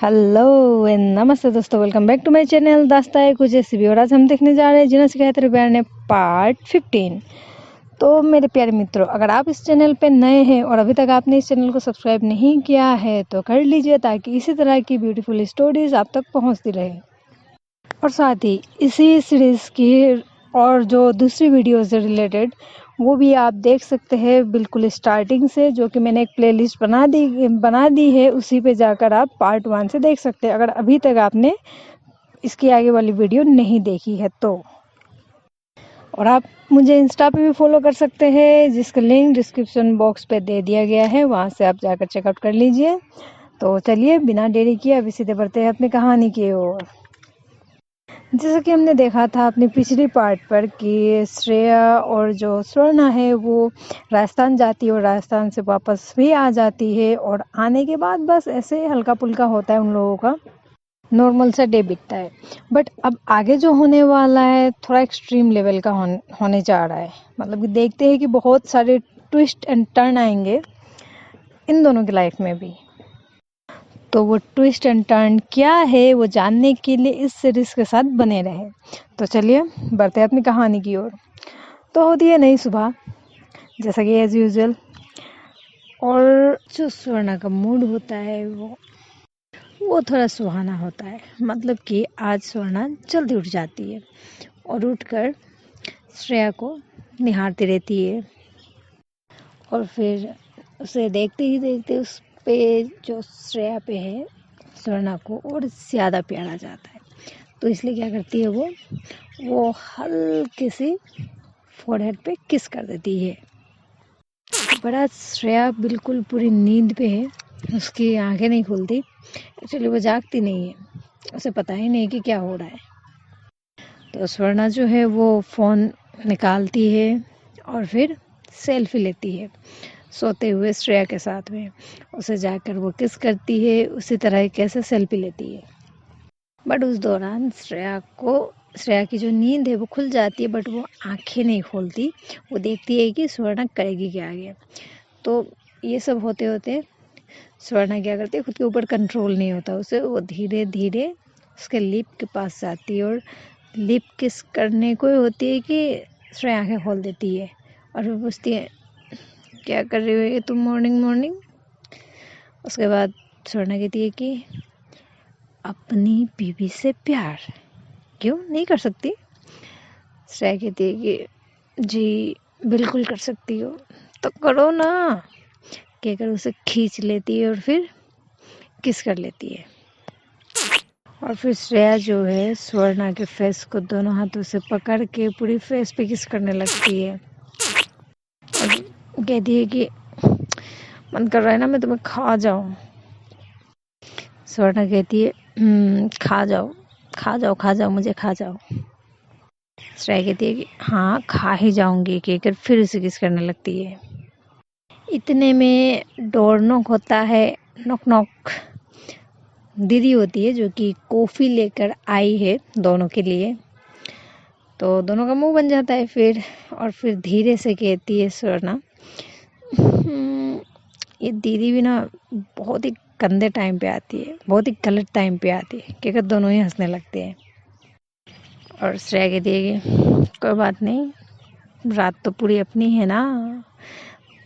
Hello and नमस्ते दोस्तों, welcome back to my channel दास्ता है कुछ रेसिपी। और आज हम देखने जा रहे हैं जिन्हें शिकायत रिपेयर ने पार्ट 15। तो मेरे प्यारे मित्रों, अगर आप इस चैनल पे नए हैं और अभी तक आपने इस चैनल को सब्सक्राइब नहीं किया है तो कर लीजिए, ताकि इसी तरह की ब्यूटीफुल स्टोरीज आप तक पहुंचती रहे। और साथ ही इसी सीरीज़ की और जो दूसरी वीडियो से रिलेटेड वो भी आप देख सकते हैं बिल्कुल स्टार्टिंग से, जो कि मैंने एक प्लेलिस्ट बना दी है। उसी पे जाकर आप पार्ट 1 से देख सकते हैं, अगर अभी तक आपने इसकी आगे वाली वीडियो नहीं देखी है तो। और आप मुझे इंस्टा पे भी फॉलो कर सकते हैं, जिसका लिंक डिस्क्रिप्शन बॉक्स पे दे दिया गया है, वहाँ से आप जाकर चेकआउट कर लीजिए। तो चलिए बिना देरी किए अभी सीधे बढ़ते हैं अपनी कहानी की ओर। जैसा कि हमने देखा था अपनी पिछली पार्ट पर कि श्रेया और जो स्वर्णा है वो राजस्थान जाती है और राजस्थान से वापस भी आ जाती है। और आने के बाद बस ऐसे हल्का फुल्का होता है उन लोगों का, नॉर्मल सा डे बीतता है। बट अब आगे जो होने वाला है थोड़ा एक्सट्रीम लेवल का होने जा रहा है। मतलब कि देखते हैं कि बहुत सारे ट्विस्ट एंड टर्न आएंगे इन दोनों की लाइफ में भी। तो वो ट्विस्ट एंड टर्न क्या है वो जानने के लिए इस सीरीज के साथ बने रहे। तो चलिए बढ़ते हैं अपनी कहानी की ओर। तो होती है नई सुबह, जैसा कि एज यूजुअल। और जो स्वर्णा का मूड होता है वो थोड़ा सुहाना होता है। मतलब कि आज स्वर्णा जल्दी उठ जाती है और उठकर श्रेया को निहारती रहती है। और फिर उसे देखते ही देखते उस पे जो श्रेया पे है स्वर्णा को और ज़्यादा प्यार आ जाता है। तो इसलिए क्या करती है वो हल्की सी फोरहेड पे किस कर देती है। पर आज श्रेया बिल्कुल पूरी नींद पे है, उसकी आंखें नहीं खुलती। एक्चुअली वो जागती नहीं है, उसे पता ही नहीं कि क्या हो रहा है। तो स्वर्णा जो है वो फ़ोन निकालती है और फिर सेल्फी लेती है सोते हुए श्रेया के साथ में। उसे जाकर वो किस करती है, उसी तरह कैसे सेल्फी लेती है। बट उस दौरान श्रेया की जो नींद है वो खुल जाती है, बट वो आंखें नहीं खोलती। वो देखती है कि स्वर्णा करेगी क्या आगे। तो ये सब होते होते स्वर्णा क्या करती है, खुद के ऊपर कंट्रोल नहीं होता उसे। वो धीरे धीरे उसके लिप के पास जाती है और लिप किस करने को होती है कि श्रेया आंखें खोल देती है। और वो पूछती है, क्या कर रही हो ये तुम मॉर्निंग मॉर्निंग। उसके बाद स्वर्णा कहती है कि अपनी बीवी से प्यार क्यों नहीं कर सकती। श्रेया कहती है कि जी बिल्कुल कर सकती हो, तो करो ना। कहकर उसे खींच लेती है और फिर किस कर लेती है। और फिर श्रेया जो है स्वर्णा के फेस को दोनों हाथों से पकड़ के पूरी फेस पे किस करने लगती है। और कहती है कि मन कर रहा है ना मैं तुम्हें खा जाऊं। स्वर्णा कहती है खा जाओ खा जाओ खा जाओ मुझे खा जाओ। श्रेया कहती है कि हाँ खा ही जाऊंगी, कहकर फिर उसे किस करने लगती है। इतने में डोर नॉक होता है। Knock knock. दीदी होती है जो कि कॉफ़ी लेकर आई है दोनों के लिए। तो दोनों का मुंह बन जाता है फिर। और फिर धीरे से कहती है स्वर्णा, ये दीदी भी ना बहुत ही गंदे टाइम पे आती है, बहुत ही गलत टाइम पे आती है, कहकर दोनों ही हंसने लगते हैं। और श्रेया कहती है कि कोई बात नहीं, रात तो पूरी अपनी है ना।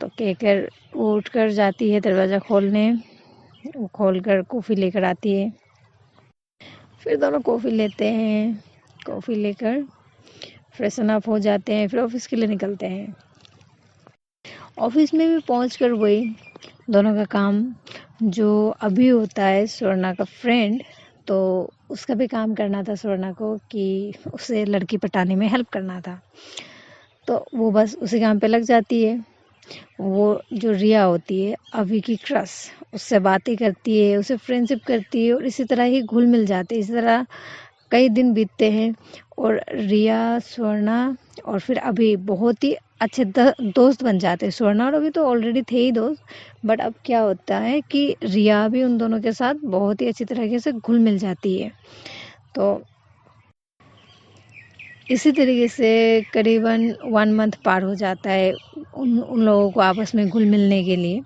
तो कहकर वो उठकर जाती है दरवाज़ा खोलने। वो खोल कर कॉफ़ी लेकर आती है। फिर दोनों कॉफ़ी लेते हैं। कॉफ़ी लेकर फ्रेशन अप हो जाते हैं, फिर ऑफिस के लिए निकलते हैं। ऑफिस में भी पहुंचकर वही दोनों का काम जो अभी होता है स्वर्णा का फ्रेंड, तो उसका भी काम करना था स्वर्णा को कि उसे लड़की पटाने में हेल्प करना था। तो वो बस उसी काम पे लग जाती है। वो जो रिया होती है अभी की क्रश, उससे बातें करती है, उसे फ्रेंडशिप करती है और इसी तरह ही घुल मिल जाते हैं। इसी तरह कई दिन बीतते हैं और रिया स्वर्णा और फिर अभी बहुत ही अच्छे दोस्त बन जाते हैं। स्वर्णा और अभी तो ऑलरेडी थे ही दोस्त, बट अब क्या होता है कि रिया भी उन दोनों के साथ बहुत ही अच्छी तरीके से घुल मिल जाती है। तो इसी तरीके से करीबन 1 मंथ पार हो जाता है उन लोगों को आपस में घुल मिलने के लिए।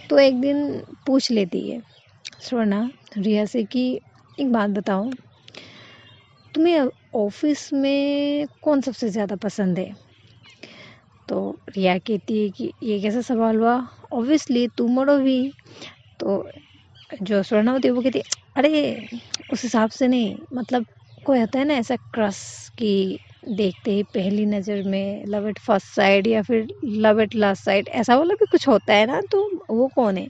तो एक दिन पूछ लेती है स्वर्णा रिया से कि एक बात बताओ, तुम्हें ऑफिस में कौन सबसे ज़्यादा पसंद है? तो रिया कहती है कि ये कैसा सवाल हुआ, ऑब्वियसली तुम और अभी। तो जो स्वर्णा होती है वो कहती है अरे उस हिसाब से नहीं, मतलब कोई होता है ना ऐसा क्रश कि देखते ही पहली नज़र में लव एट फर्स्ट साइड या फिर लव एट लास्ट साइड, ऐसा वाला भी कुछ होता है ना, तो वो कौन है?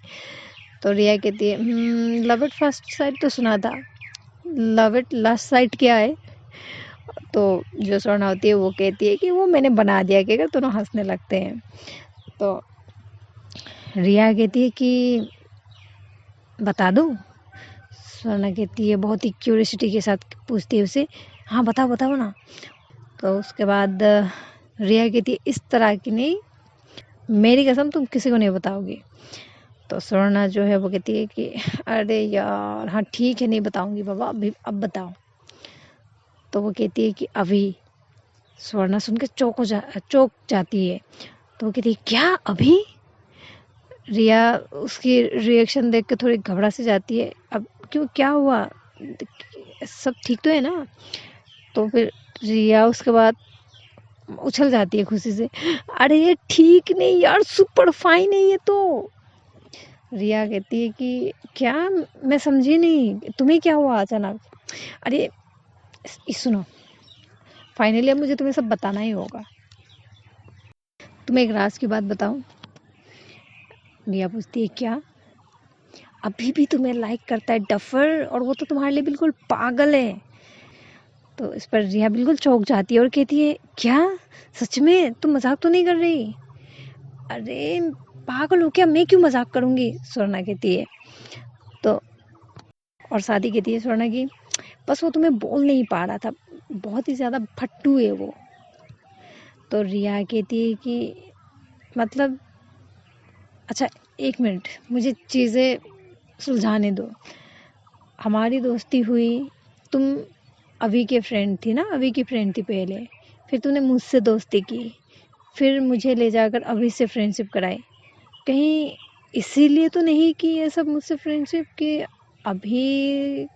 तो रिया कहती है लव एट फर्स्ट साइड तो सुना था, लव एट लास्ट साइड क्या है? तो जो स्वर्णा होती है वो कहती है कि वो मैंने बना दिया, कि अगर दोनों हंसने लगते हैं। तो रिया कहती है कि बता दूँ? स्वर्णा कहती है बहुत ही क्यूरियोसिटी के साथ पूछती है उसे, हाँ बताओ बताओ ना। तो उसके बाद रिया कहती है इस तरह की नहीं, मेरी कसम तुम किसी को नहीं बताओगी। तो स्वर्णा जो है वो कहती है कि अरे यार हाँ ठीक है, नहीं बताऊंगी बाबा, अभी अब बताओ। तो वो कहती है कि अभी। स्वर्णा सुन के चौंक जाती है। तो वो कहती है क्या अभी? रिया उसकी रिएक्शन देख के थोड़ी घबरा सी जाती है, अब क्यों, क्या हुआ, सब ठीक तो है ना? तो फिर रिया उसके बाद उछल जाती है खुशी से, अरे ये ठीक नहीं यार, सुपर फाइन है ये तो। रिया कहती है कि क्या, मैं समझी नहीं, तुम्हें क्या हुआ अचानक? अरे सुनो, फाइनली अब मुझे तुम्हें सब बताना ही होगा। तुम्हें एक राज की बात बताऊं? रिया पूछती है क्या? अभी भी तुम्हें लाइक करता है डफर, और वो तो तुम्हारे लिए बिल्कुल पागल है। तो इस पर रिया बिल्कुल चौंक जाती है और कहती है क्या, सच में? तुम मजाक तो नहीं कर रही? अरे पागल हो क्या, मैं क्यों मजाक करूंगी, स्वर्णा कहती है। तो और शादी कहती है स्वर्णा की, बस वो तुम्हें बोल नहीं पा रहा था, बहुत ही ज़्यादा फट्टू है वो। तो रिया कहती है कि मतलब, अच्छा एक मिनट, मुझे चीज़ें सुलझाने दो। हमारी दोस्ती हुई, तुम अभी के फ्रेंड थी ना, अभी की फ्रेंड थी पहले, फिर तूने मुझसे दोस्ती की, फिर मुझे ले जाकर अभी से फ्रेंडशिप कराई, कहीं इसीलिए तो नहीं कि ये सब मुझसे फ्रेंडशिप कि अभी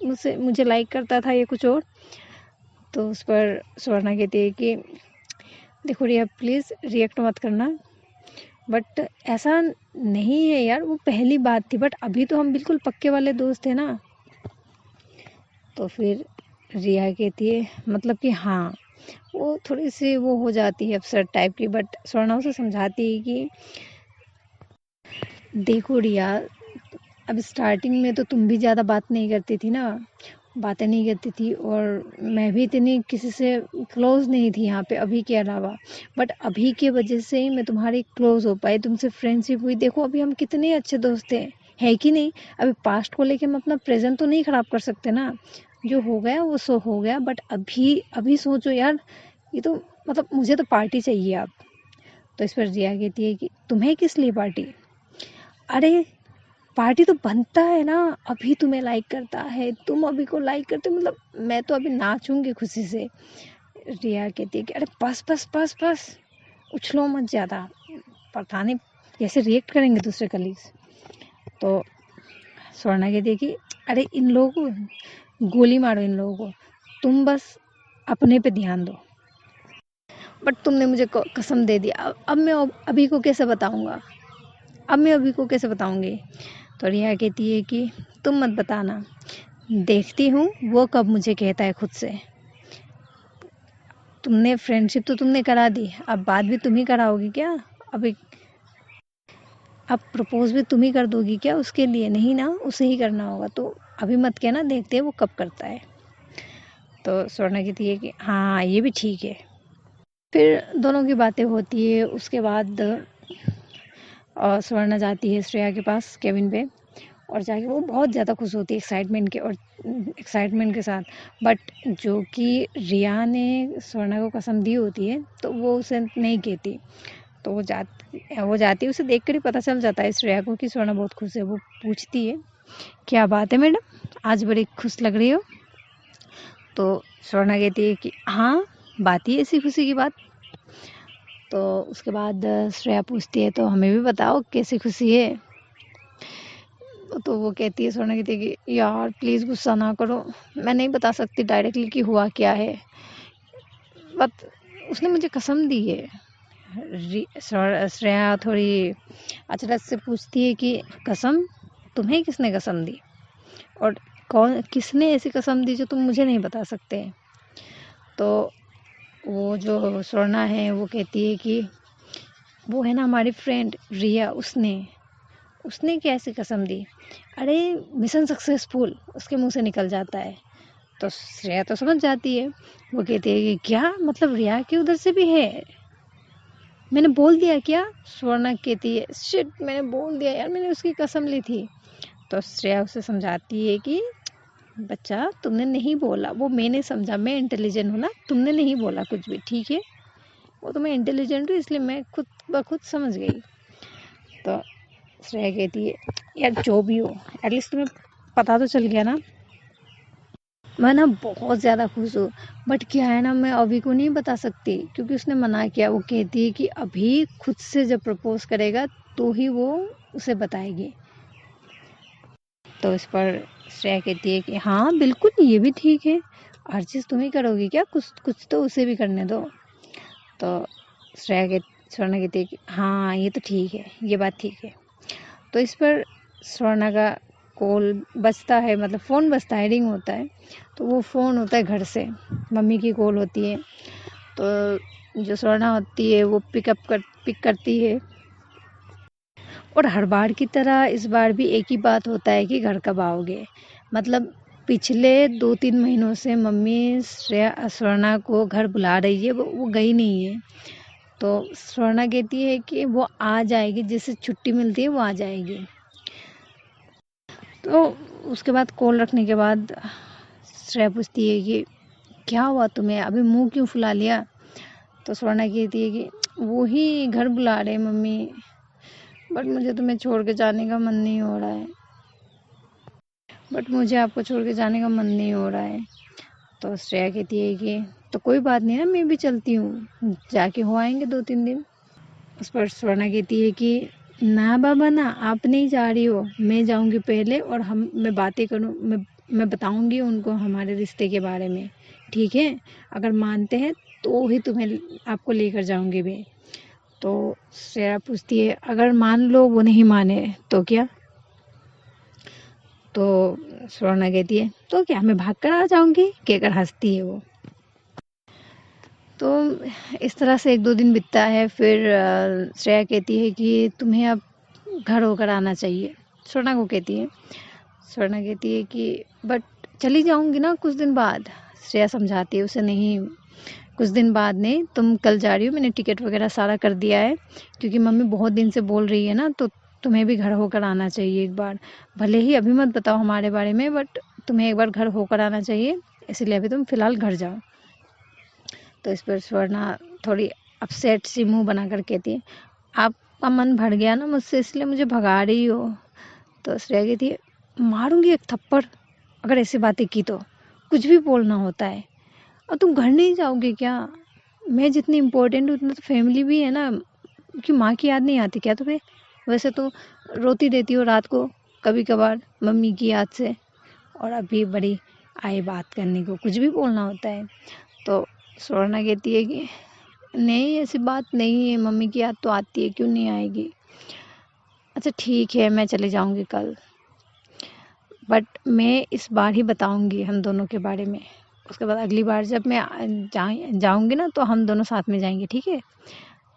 मुझे लाइक करता था या कुछ और? तो उस पर स्वर्णा कहती है कि देखो रिया प्लीज़ रिएक्ट मत करना, बट ऐसा नहीं है यार, वो पहली बात थी, बट अभी तो हम बिल्कुल पक्के वाले दोस्त हैं ना। तो फिर रिया कहती है मतलब कि हाँ, वो थोड़ी सी वो हो जाती है अपसेट टाइप की, बट स्वर्णा उसे समझाती है कि देखो रिया, अब स्टार्टिंग में तो तुम भी ज़्यादा बात नहीं करती थी ना, बातें नहीं करती थी, और मैं भी इतनी किसी से क्लोज़ नहीं थी यहाँ पे अभी के अलावा, बट अभी के वजह से ही मैं तुम्हारी क्लोज़ हो पाई, तुमसे फ्रेंडशिप हुई, देखो अभी हम कितने अच्छे दोस्त हैं, है कि नहीं? अभी पास्ट को लेके हम अपना प्रेजेंट तो नहीं ख़राब कर सकते ना, जो हो गया वो सो हो गया, बट अभी अभी सोचो यार, ये तो मतलब मुझे तो पार्टी चाहिए अब। तो इस पर रिया कहती है कि तुम्हें किस लिए पार्टी? अरे पार्टी तो बनता है ना, अभी तुम्हें लाइक करता है, तुम अभी को लाइक करते हो, मतलब मैं तो अभी नाचूंगी खुशी से। रिया कहती है कि अरे बस बस बस बस, उछलो मत ज़्यादा, पता नहीं कैसे रिएक्ट करेंगे दूसरे कलीग्स। तो स्वर्णा कहती है कि अरे इन लोगों को गोली मारो, इन लोगों को, तुम बस अपने पे ध्यान दो। बट तुमने मुझे कसम दे दिया, अब मैं अभी को कैसे बताऊंगा, अब मैं अभी को कैसे बताऊंगी? तो रिया कहती है कि तुम मत बताना, देखती हूँ वो कब मुझे कहता है खुद से। तुमने फ्रेंडशिप तो तुमने करा दी, अब बात भी तुम ही कराओगी क्या? अभी अब प्रपोज भी तुम ही कर दोगी क्या उसके लिए? नहीं ना, उसे ही करना होगा, तो अभी मत कहना, देखते हैं वो कब करता है। तो स्वर्णा कहती है कि हाँ ये भी ठीक है। फिर दोनों की बातें होती है, उसके बाद स्वर्णा जाती है श्रेया के पास केबिन पे, और जाके वो बहुत ज़्यादा खुश होती है एक्साइटमेंट के साथ, बट जो कि रिया ने स्वर्णा को कसम दी होती है तो वो उसे नहीं कहती। तो वो जाती है, उसे देख कर ही पता चल जाता है श्रेया को कि स्वर्णा बहुत खुश है। वो पूछती है क्या बात है मैडम, आज बड़ी खुश लग रही हो? तो स्वर्णा कहती है कि हाँ, बात ही ऐसी खुशी की बात। तो उसके बाद श्रेया पूछती है तो हमें भी बताओ कैसी खुशी है? तो वो कहती है, स्वर्णा कहती है कि यार प्लीज़ गुस्सा ना करो, मैं नहीं बता सकती डायरेक्टली कि हुआ क्या है, बट उसने मुझे कसम दी है। श्रेया थोड़ी अचरज से पूछती है कि कसम, तुम्हें किसने कसम दी, और कौन किसने ऐसी कसम दी जो तुम मुझे नहीं बता सकते। तो वो जो स्वर्णा है वो कहती है कि वो है ना हमारी फ्रेंड रिया, उसने क्या ऐसी कसम दी, अरे मिशन सक्सेसफुल उसके मुंह से निकल जाता है। तो श्रेया तो समझ जाती है, वो कहती है कि क्या मतलब रिया की उधर से भी है, मैंने बोल दिया क्या। स्वर्णा कहती है शिट, मैंने बोल दिया यार, मैंने उसकी कसम ली थी। तो श्रेया उसे समझाती है कि बच्चा तुमने नहीं बोला, वो मैंने समझा, मैं इंटेलिजेंट हूँ ना, तुमने नहीं बोला कुछ भी, ठीक है, वो तो मैं इंटेलिजेंट हूँ इसलिए मैं खुद ब खुद समझ गई। तो श्रेया कहती है यार जो भी हो, एटलीस्ट तुम्हें पता तो चल गया ना। मैं ना बहुत ज़्यादा खुश हूँ, बट क्या है ना, मैं अभी को नहीं बता सकती क्योंकि उसने मना किया। वो कहती है कि अभी खुद से जब प्रपोज करेगा तो ही वो उसे बताएगी। तो इस पर श्रेया कहती है कि हाँ बिल्कुल, ये भी ठीक है, हर चीज़ तुम ही करोगी क्या, कुछ कुछ तो उसे भी करने दो। तो श्रेया के स्वर्णा कहती है कि हाँ ये तो ठीक है, ये बात ठीक है। तो इस पर स्वर्णा का कॉल बजता है, मतलब फ़ोन बजता है, रिंग होता है। तो वो फ़ोन होता है घर से, मम्मी की कॉल होती है। तो जो स्वर्णा होती है वो पिक करती है, और हर बार की तरह इस बार भी एक ही बात होता है कि घर कब आओगे। मतलब पिछले 2-3 महीनों से मम्मी स्वर्णा को घर बुला रही है, वो गई नहीं है। तो स्वर्णा कहती है कि वो आ जाएगी, जिससे छुट्टी मिलती है वो आ जाएगी। तो उसके बाद कॉल रखने के बाद श्रेया पूछती है कि क्या हुआ तुम्हें, अभी मुंह क्यों फुला लिया। तो स्वर्णा कहती है कि वो ही घर बुला रहे मम्मी, बट मुझे तुम्हें छोड़ के जाने का मन नहीं हो रहा है, बट मुझे आपको छोड़ के जाने का मन नहीं हो रहा है। तो श्रेया कहती है कि तो कोई बात नहीं ना, मैं भी चलती हूँ, जाके हो आएंगे 2-3 दिन। उस पर स्वर्णा कहती है कि ना बाबा ना, आप नहीं जा रही हो, मैं जाऊंगी पहले, और मैं बातें करूँ, मैं बताऊंगी उनको हमारे रिश्ते के बारे में, ठीक है, अगर मानते हैं तो ही तुम्हें आपको लेकर जाऊंगी मैं। तो श्रेया पूछती है अगर मान लो वो नहीं माने तो क्या। तो स्वर्णा कहती है तो क्या, मैं भाग कर आ जाऊंगी, कहकर हंसती है वो। तो इस तरह से 1-2 दिन बीतता है। फिर श्रेया कहती है कि तुम्हें अब घर होकर आना चाहिए, स्वर्णा को कहती है। स्वर्णा कहती है कि बट चली जाऊंगी ना कुछ दिन बाद। श्रेया समझाती है उसे, नहीं कुछ दिन बाद नहीं, तुम कल जा रही हो, मैंने टिकट वगैरह सारा कर दिया है, क्योंकि मम्मी बहुत दिन से बोल रही है ना, तो तुम्हें भी घर होकर आना चाहिए एक बार, भले ही अभी मत बताओ हमारे बारे में, बट तुम्हें एक बार घर होकर आना चाहिए, इसलिए अभी तुम फिलहाल घर जाओ। तो इस पर स्वर्णा थोड़ी अपसेट सी मुंह बनाकर कहती है आपका मन भर गया ना मुझसे, इसलिए मुझे भगा रही हो। तो श्रेया कहती है मारूंगी एक थप्पड़ अगर ऐसी बातें की तो, कुछ भी बोलना होता है, और तुम घर नहीं जाओगे क्या, मैं जितनी इम्पोर्टेंट हूँ उतना तो फैमिली भी है ना, कि माँ की याद नहीं आती क्या तुम्हें, वैसे तो रोती रहती हो रात को कभी कभार मम्मी की याद से, और अभी बड़ी आई बात करने को, कुछ भी बोलना होता है। तो स्वर्णा कहती है कि नहीं ऐसी बात नहीं है, मम्मी की याद तो आती है, क्यों नहीं आएगी, अच्छा ठीक है मैं चले जाऊंगी कल, बट मैं इस बार ही बताऊंगी हम दोनों के बारे में, उसके बाद अगली बार जब मैं जाऊंगी ना तो हम दोनों साथ में जाएंगे, ठीक है।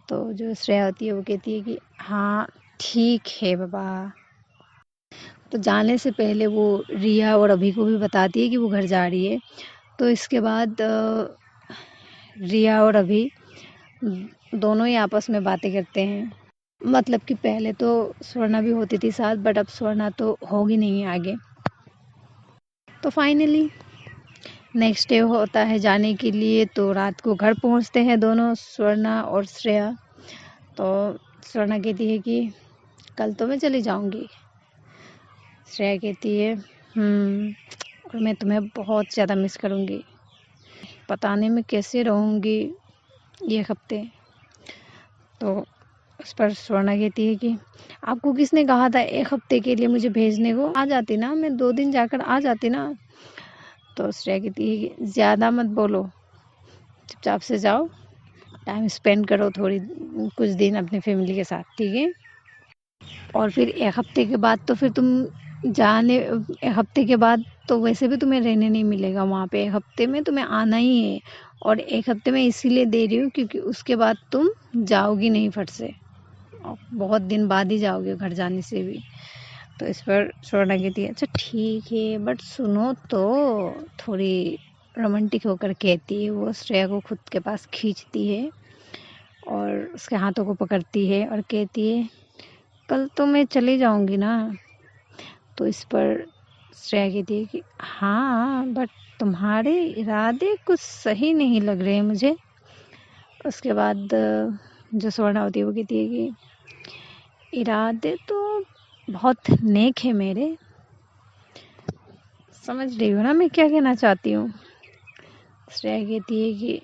तो जो श्रेया होती है वो कहती है कि हाँ ठीक है बाबा। तो जाने से पहले वो रिया और अभी को भी बताती है कि वो घर जा रही है। तो इसके बाद रिया और अभी दोनों ही आपस में बातें करते हैं, मतलब कि पहले तो स्वर्णा भी होती थी साथ, बट अब स्वर्णा तो होगी नहीं आगे। तो फाइनली नेक्स्ट डे होता है जाने के लिए, तो रात को घर पहुंचते हैं दोनों, स्वर्णा और श्रेया। तो स्वर्णा कहती है कि कल तो मैं चली जाऊंगी। श्रेया कहती है और मैं तुम्हें बहुत ज़्यादा मिस करूंगी, पता नहीं मैं कैसे रहूंगी ये हफ्ते। तो उस पर स्वर्णा कहती है कि आपको किसने कहा था 1 हफ्ते के लिए मुझे भेजने को? आ जाती ना, मैं 2 दिन जाकर आ जाती ना। तो श्रेया कहती है कि ज़्यादा मत बोलो, चुपचाप से जाओ, टाइम स्पेंड करो थोड़ी कुछ दिन अपनी फैमिली के साथ, ठीक है? और फिर 1 हफ्ते के बाद तो फिर तुम 1 हफ्ते के बाद तो वैसे भी तुम्हें रहने नहीं मिलेगा वहाँ पे, 1 हफ्ते में तुम्हें आना ही है। और 1 हफ्ते में इसीलिए दे रही हूँ क्योंकि उसके बाद तुम जाओगी नहीं फट से, और बहुत दिन बाद ही जाओगे घर जाने से भी। तो इस पर स्वर्णा कहती है अच्छा ठीक है, बट सुनो तो, थोड़ी रोमांटिक होकर कहती है वो। श्रेया को खुद के पास खींचती है और उसके हाथों को पकड़ती है और कहती है कल तो मैं चली जाऊंगी ना। तो इस पर श्रेया कहती है कि हाँ, बट तुम्हारे इरादे कुछ सही नहीं लग रहे मुझे। उसके बाद जो स्वर्णा होती है वो कहती है कि इरादे तो बहुत नेक है मेरे, समझ रही हो ना मैं क्या कहना चाहती हूँ? श्रेया कहती है कि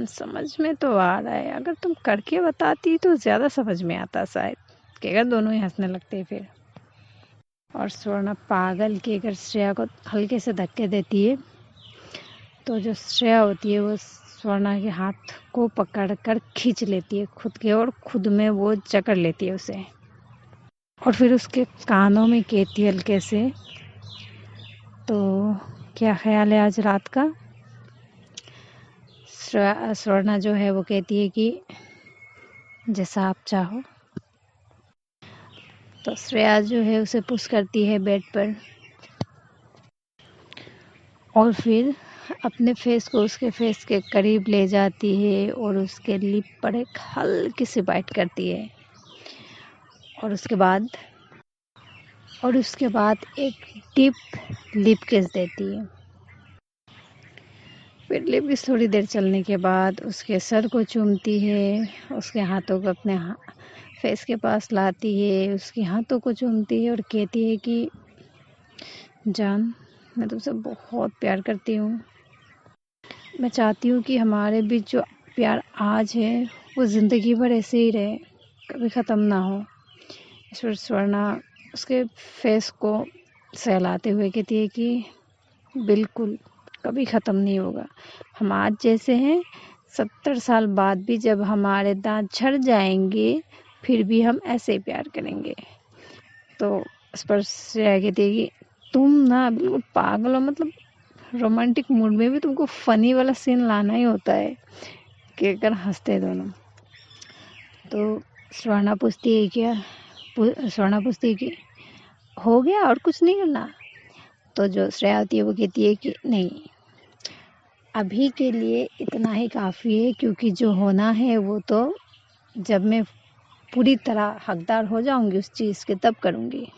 समझ में तो आ रहा है, अगर तुम करके बताती तो ज़्यादा समझ में आता शायद। कहकर दोनों ही हंसने लगते हैं फिर। और स्वर्णा पागल कहकर श्रेया को हल्के से धक्के देती है। तो जो श्रेया होती है वो स्वर्णा के हाथ को पकड़कर खींच लेती है खुद के, और खुद में वो जकड़ लेती है उसे। और फिर उसके कानों में कहती है हल्के से, तो क्या ख्याल है आज रात का? स्वर्णा जो है वो कहती है कि जैसा आप चाहो। तो श्रेया जो है उसे पुश करती है बेड पर, और फिर अपने फेस को उसके फेस के करीब ले जाती है और उसके लिप पर एक हल्की सी बाइट करती है। और उसके बाद एक डीप लिप किस देती है। फिर लिप किस थोड़ी देर चलने के बाद उसके सर को चूमती है, उसके हाथों को अपने फेस के पास लाती है, उसके हाथों को चूमती है और कहती है कि जान, मैं तुमसे बहुत प्यार करती हूँ। मैं चाहती हूँ कि हमारे बीच जो प्यार आज है वो ज़िंदगी भर ऐसे ही रहे, कभी ख़त्म ना हो। इस पर स्वर्णा उसके फेस को सहलाते हुए कहती है कि बिल्कुल कभी ख़त्म नहीं होगा। हम आज जैसे हैं, 70 साल बाद भी जब हमारे दांत झड़ जाएंगे फिर भी हम ऐसे ही प्यार करेंगे। तो इस पर श्रेया कहती है कि तुम ना बिल्कुल पागल हो, मतलब रोमांटिक मूड में भी तुमको फनी वाला सीन लाना ही होता है, कहकर हंसते दोनों। तो स्वर्णा पूछती है कि हो गया और कुछ नहीं करना? तो जो श्रेया होती है वो कहती है कि नहीं, अभी के लिए इतना ही काफ़ी है, क्योंकि जो होना है वो तो जब मैं पूरी तरह हकदार हो जाऊंगी उस चीज़ के तब करूंगी।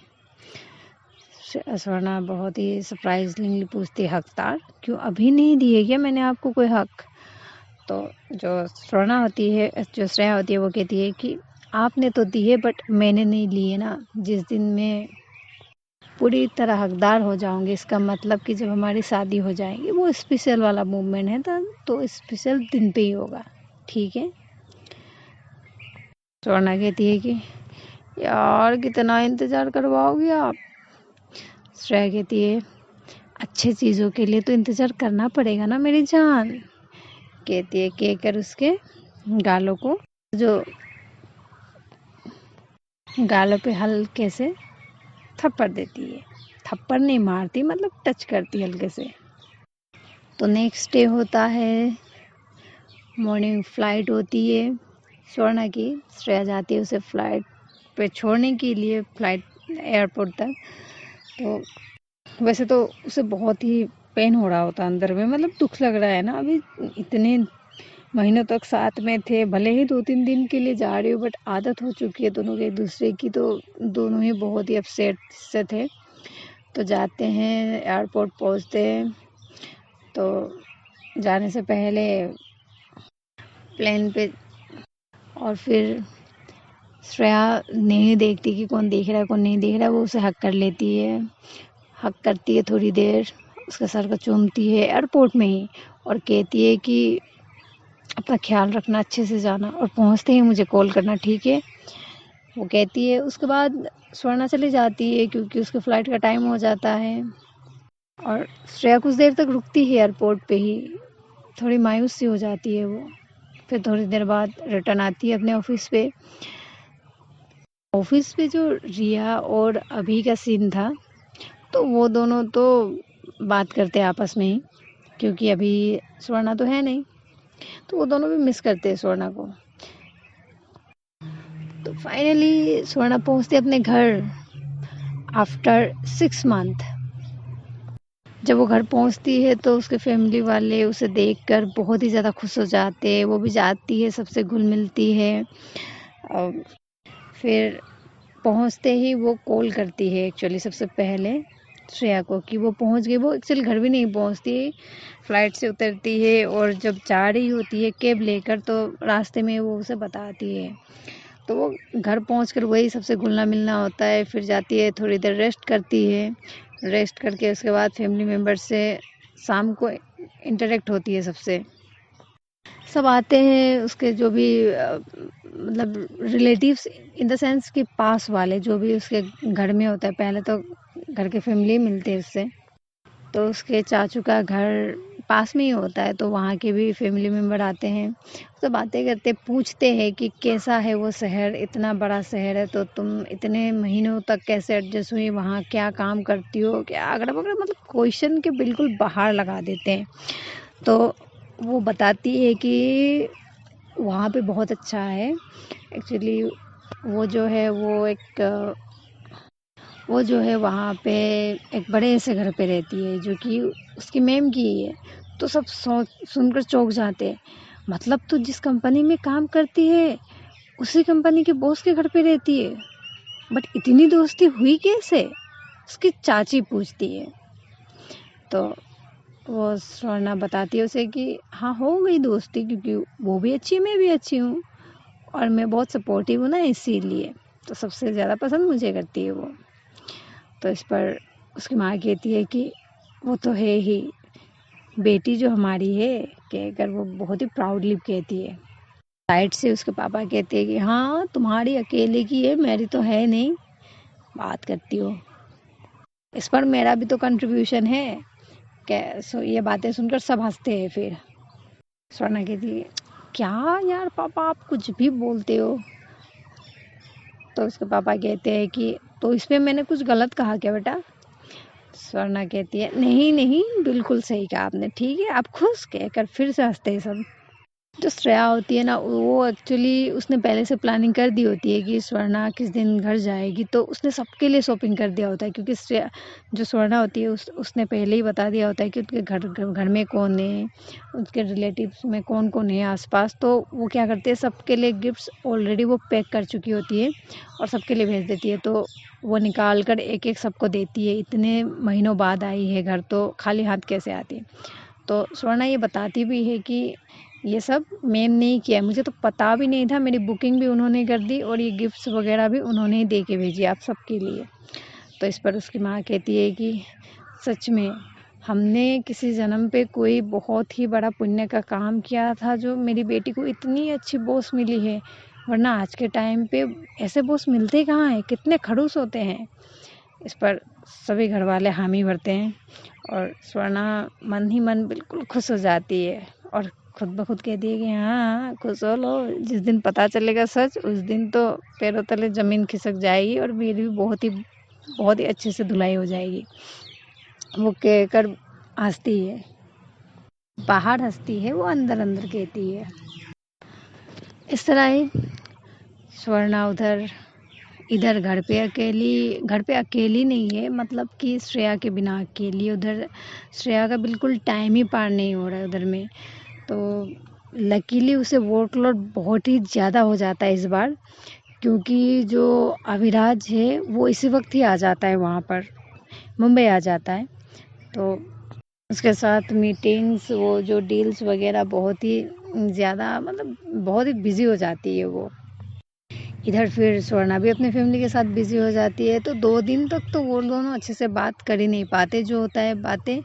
स्वर्णा बहुत ही सरप्राइजिंगली पूछती है हकदार क्यों, अभी नहीं दिए क्या मैंने आपको कोई हक? तो जो श्रेया होती है वो कहती है कि आपने तो दिए बट मैंने नहीं लिए ना। जिस दिन मैं पूरी तरह हकदार हो जाऊंगी, इसका मतलब कि जब हमारी शादी हो जाएगी, वो स्पेशल वाला मूवमेंट है तो स्पेशल दिन पे ही होगा, ठीक है? स्वर्णा कहती है कि यार कितना इंतज़ार करवाओगे आप? श्रेया कहती है अच्छे चीज़ों के लिए तो इंतज़ार करना पड़ेगा ना मेरी जान, कहती है, कहकर उसके गालों पे हल्के से थप्पड़ देती है। थप्पड़ नहीं मारती, मतलब टच करती है हल्के से। तो नेक्स्ट डे होता है, मॉर्निंग फ्लाइट होती है स्वर्णा की। श्रेया जाती है उसे फ्लाइट पे छोड़ने के लिए, फ्लाइट एयरपोर्ट तक। तो वैसे तो उसे बहुत ही पेन हो रहा होता अंदर में, मतलब दुख लग रहा है ना, अभी इतने महीनों तक साथ में थे, भले ही 2-3 दिन के लिए जा रही हो बट आदत हो चुकी है दोनों के एक दूसरे की, तो दोनों ही बहुत ही अपसेट से थे। तो जाते हैं, एयरपोर्ट पहुंचते हैं, तो जाने से पहले प्लेन पे, और फिर श्रेया नहीं देखती कि कौन देख रहा है कौन नहीं देख रहा है, वो उसे हक कर लेती है, हक करती है थोड़ी देर, उसका सर को चूमती है एयरपोर्ट में ही, और कहती है कि अपना ख्याल रखना, अच्छे से जाना और पहुँचते ही मुझे कॉल करना, ठीक है? वो कहती है। उसके बाद स्वर्णा चली जाती है क्योंकि उसके फ़्लाइट का टाइम हो जाता है और श्रेया कुछ देर तक रुकती है एयरपोर्ट पे ही, थोड़ी मायूस सी हो जाती है वो। फिर थोड़ी देर बाद रिटर्न आती है अपने ऑफिस पे। ऑफिस पे जो रिया और अभी का सीन था, तो वो दोनों तो बात करते हैं आपस में ही, क्योंकि अभी स्वर्णा तो है नहीं, तो वो दोनों भी मिस करते हैं स्वर्णा को। तो फाइनली स्वर्णा पहुंचती है अपने घर आफ्टर 6 मंथ। जब वो घर पहुंचती है तो उसके फैमिली वाले उसे देखकर बहुत ही ज़्यादा खुश हो जाते हैं। वो भी जाती है, सबसे घुल मिलती है। फिर पहुंचते ही वो कॉल करती है एक्चुअली सबसे पहले श्रेया को कि वो पहुंच गई। वो एक्चुअली घर भी नहीं पहुंचती, फ्लाइट से उतरती है और जब जा रही होती है कैब लेकर तो रास्ते में वो उसे बताती है। तो वो घर पहुंचकर वही सबसे घुलना मिलना होता है। फिर जाती है, थोड़ी देर रेस्ट करती है, रेस्ट करके उसके बाद फैमिली मेम्बर से शाम को इंटरेक्ट होती है सबसे। सब आते हैं उसके जो भी मतलब रिलेटिव्स इन द सेंस कि पास वाले जो भी उसके घर में होता है। पहले तो घर के फैमिली मिलते हैं उससे, तो उसके चाचू का घर पास में ही होता है, तो वहाँ के भी फैमिली मेम्बर आते हैं। तो बातें करते, पूछते हैं कि कैसा है वो शहर, इतना बड़ा शहर है तो तुम इतने महीनों तक कैसे एडजस्ट हुई, वहाँ क्या काम करती हो, क्या अगल बगल, मतलब क्वेश्चन के बिल्कुल बाहर लगा देते हैं। तो वो बताती है कि वहाँ पे बहुत अच्छा है एक्चुअली। वो जो है वहाँ पे एक बड़े से घर पे रहती है जो कि उसकी मैम की ही है। तो सब सुनकर चौंक जाते हैं, मतलब तू जिस कंपनी में काम करती है उसी कंपनी के बॉस के घर पे रहती है, बट इतनी दोस्ती हुई कैसे? उसकी चाची पूछती है। तो वो स्वर्णा बताती है उसे कि हाँ, हो गई दोस्ती, क्योंकि वो भी अच्छी है, मैं भी अच्छी हूँ और मैं बहुत सपोर्टिव हूँ ना, इसीलिए तो सबसे ज़्यादा पसंद मुझे करती है वो। तो इस पर उसकी माँ कहती है कि वो तो है ही, बेटी जो हमारी है, कहकर वो बहुत ही प्राउडली कहती है। साइड से उसके पापा कहते हैं कि हाँ, तुम्हारी अकेले की है, मेरी तो है नहीं, बात करती हो। इस पर मेरा भी तो कंट्रीब्यूशन है क्या? ये बातें सुनकर सब हंसते हैं। फिर स्वर्णा कहती है, क्या यार पापा, आप कुछ भी बोलते हो? तो उसके पापा कहते हैं कि तो इसमें मैंने कुछ गलत कहा क्या बेटा? स्वर्णा कहती है, नहीं नहीं, बिल्कुल सही कहा आपने, ठीक है आप खुश, कहकर फिर से हंसते हैं सब। जो श्रेया होती है ना, वो एक्चुअली उसने पहले से प्लानिंग कर दी होती है कि स्वर्णा किस दिन घर जाएगी, तो उसने सबके लिए शॉपिंग कर दिया होता है। क्योंकि श्रेया जो स्वर्णा होती है उसने पहले ही बता दिया होता है कि उसके घर में कौन है, उसके रिलेटिव्स में कौन कौन है आसपास। तो वो क्या करती है, सबके लिए गिफ्ट्स ऑलरेडी वो पैक कर चुकी होती है और सबके लिए भेज देती है। तो वो निकाल कर एक एक सबको देती है, इतने महीनों बाद आई है घर तो खाली हाथ कैसे आती है। तो स्वर्णा ये बताती भी है कि ये सब मैम ने ही किया है, मुझे तो पता भी नहीं था, मेरी बुकिंग भी उन्होंने कर दी और ये गिफ्ट्स वगैरह भी उन्होंने ही दे के भेजी आप सबके लिए। तो इस पर उसकी माँ कहती है कि सच में हमने किसी जन्म पे कोई बहुत ही बड़ा पुण्य का काम किया था जो मेरी बेटी को इतनी अच्छी बॉस मिली है, वरना आज के टाइम पे ऐसे बॉस मिलते कहाँ हैं, कितने खड़ूस होते हैं। इस पर सभी घर वाले हामी भरते हैं और स्वर्णा मन ही मन बिल्कुल खुश हो जाती है और खुद ब खुद कहती है कि हाँ, खुश हो लो, जिस दिन पता चलेगा सच उस दिन तो पैरों तले ज़मीन खिसक जाएगी और मेरी भी बहुत ही अच्छे से धुलाई हो जाएगी। वो कहकर हंसती है, बाहर हंसती है, वो अंदर अंदर कहती है। इस तरह ही स्वर्णा इधर घर पे अकेली नहीं है, मतलब कि श्रेया के बिना अकेली। उधर श्रेया का बिल्कुल टाइम ही पार नहीं हो रहा है उधर में। तो लकीली उसे वर्कलोड बहुत ही ज़्यादा हो जाता है इस बार, क्योंकि जो अभिराज है वो इसी वक्त ही आ जाता है वहाँ पर, मुंबई आ जाता है। तो उसके साथ मीटिंग्स, वो जो डील्स वगैरह बहुत ही ज़्यादा, मतलब बहुत ही बिजी हो जाती है वो, इधर फिर स्वर्णा भी अपनी फैमिली के साथ बिजी हो जाती है। तो 2 दिन तक तो वो दोनों अच्छे से बात कर ही नहीं पाते। जो होता है बातें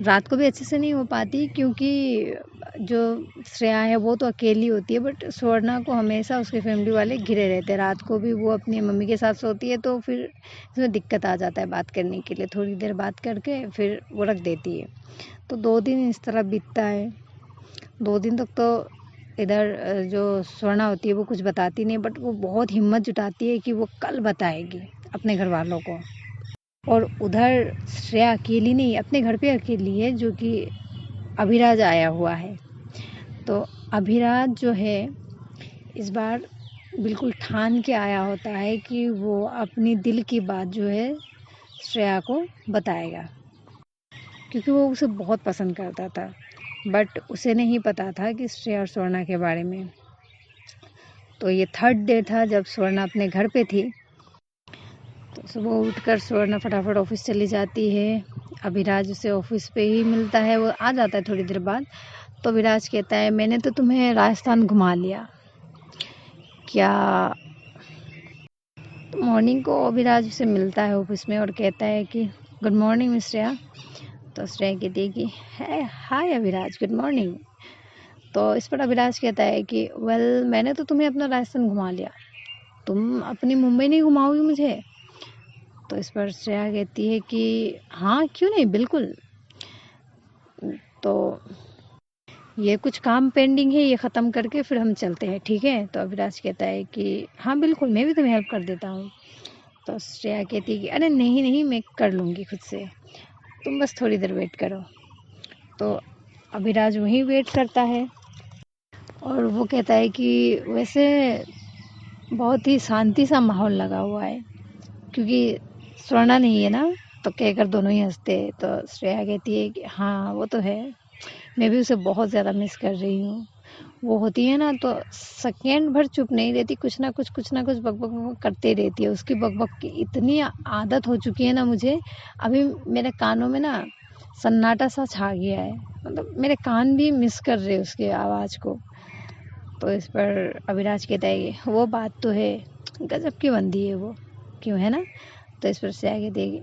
रात को भी अच्छे से नहीं हो पाती, क्योंकि जो श्रेया है वो तो अकेली होती है, बट स्वर्णा को हमेशा उसके फैमिली वाले घिरे रहते हैं। रात को भी वो अपनी मम्मी के साथ सोती है, तो फिर इसमें दिक्कत आ जाता है बात करने के लिए। थोड़ी देर बात करके फिर वो रख देती है। तो 2 दिन इस तरह बीतता है। 2 दिन तक तो इधर जो स्वर्णा होती है वो कुछ बताती नहीं, बट वो बहुत हिम्मत जुटाती है कि वो कल बताएगी अपने घर वालों को। और उधर श्रेया अकेली नहीं, अपने घर पे अकेली है, जो कि अभिराज आया हुआ है। तो अभिराज जो है इस बार बिल्कुल ठान के आया होता है कि वो अपनी दिल की बात जो है श्रेया को बताएगा, क्योंकि वो उसे बहुत पसंद करता था। बट उसे नहीं पता था कि श्रेया और स्वर्णा के बारे में। तो ये 3rd डे था जब स्वर्णा अपने घर पे थी। तो सुबह उठकर स्वर्णा फटाफट ऑफिस चली जाती है। अभिराज उसे ऑफिस पे ही मिलता है, वो आ जाता है थोड़ी देर बाद। तो अभिराज कहता है, मैंने तो तुम्हें राजस्थान घुमा लिया क्या। तो मॉर्निंग को अभिराज उसे मिलता है ऑफिस में और कहता है कि गुड मॉर्निंग मिस श्रेया। तो श्रेया कहती है कि है हाय अभिराज, गुड मॉर्निंग। तो इस पर अभिराज कहता है कि वेल मैंने तो तुम्हें अपना राजस्थान घुमा लिया, तुम अपनी मुंबई नहीं घुमाओगी मुझे। तो इस पर श्रेया कहती है कि हाँ क्यों नहीं, बिल्कुल। तो ये कुछ काम पेंडिंग है, ये ख़त्म करके फिर हम चलते हैं, ठीक है। तो अभिराज कहता है कि हाँ बिल्कुल, मैं भी तुम्हें हेल्प कर देता हूँ। तो श्रेया कहती है कि अरे नहीं नहीं, मैं कर लूँगी खुद से, तुम बस थोड़ी देर वेट करो। तो अभिराज वहीं वेट करता है और वो कहता है कि वैसे बहुत ही शांति सा माहौल लगा हुआ है, क्योंकि स्वर्णा नहीं है ना। तो कहकर दोनों ही हंसते। तो श्रेया कहती है कि हाँ वो तो है, मैं भी उसे बहुत ज़्यादा मिस कर रही हूँ। वो होती है ना तो सेकेंड भर चुप नहीं रहती, कुछ ना कुछ बक बक बक करते रहती है। उसकी बक बक की इतनी आदत हो चुकी है ना मुझे, अभी मेरे कानों में ना सन्नाटा सा छा गया है, मतलब मेरे कान भी मिस कर रहे उसके आवाज़ को। तो इस पर अभिराज कहता है कि वो बात तो है, गजब की बंदी है वो, क्यों है ना। तो इस पर से आगे देगी।